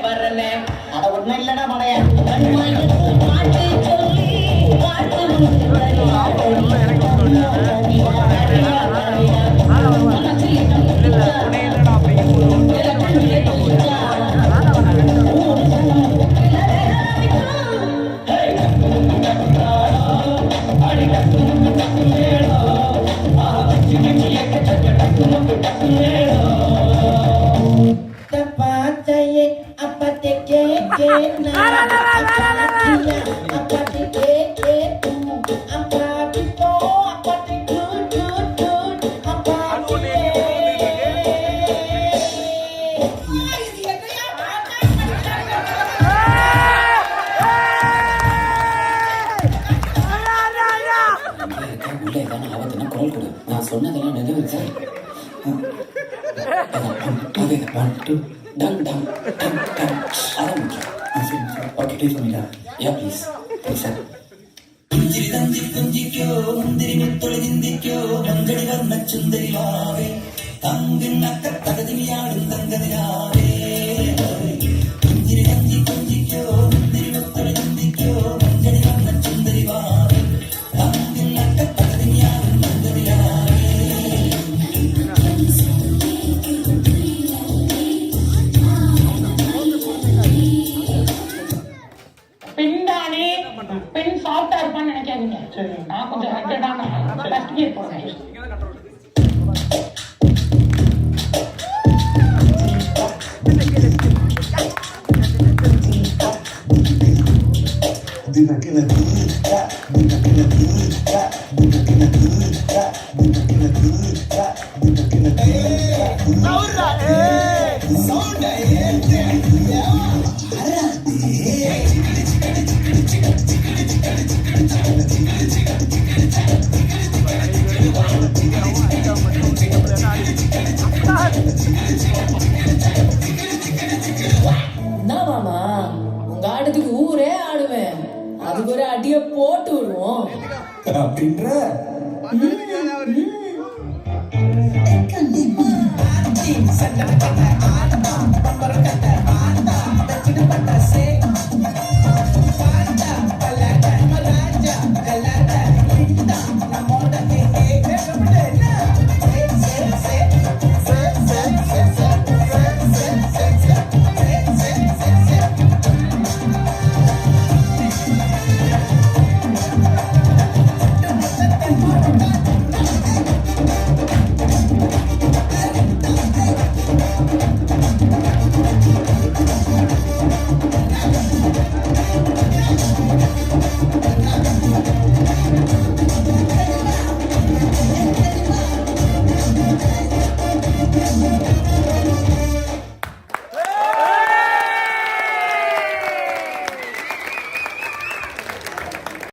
வரனே அட ஒன்னும் இல்லடா மடைய பாட்டு சொல்லி பாட்டு நான் சொன்னதெல்லாம் நினைவு ஒன் டூ டன் டன் டன் டன் ஆரம்பிக்கும் ஓகே ப்ளீஸ் பண்ணிடா யா ப்ளீஸ் ப்ளீஸ் சார் குஞ்சிரி தஞ்சி குஞ்சிக்கோ முந்திரி முத்தொழி சிந்திக்கோ மஞ்சளி வர்ண சுந்தரி வாவே தங்கு நக்க தகதியாடும் தங்கதியாவே குஞ்சிரி தஞ்சி குஞ்சிக்கோ முந்திரி முத்தொழி சிந்திக்கோ மஞ்சளி வர்ண சுந்தரி வாவே தங்கு நக்க தகதியாடும் தங்கதியாவே பெண் சாஃப்டா இருப்பான்னு நினைக்காதீங்க. நான் கொஞ்சம் ஹெட்டடான ஃபர்ஸ்ட் கியர் போறேன். என்னவாமா உங்க ஆட்டத்துக்கு ஊரே ஆடுவேன், அதுக்கு ஒரு அடிய போட்டு விடுவோம் அப்படின்ற. சண்டை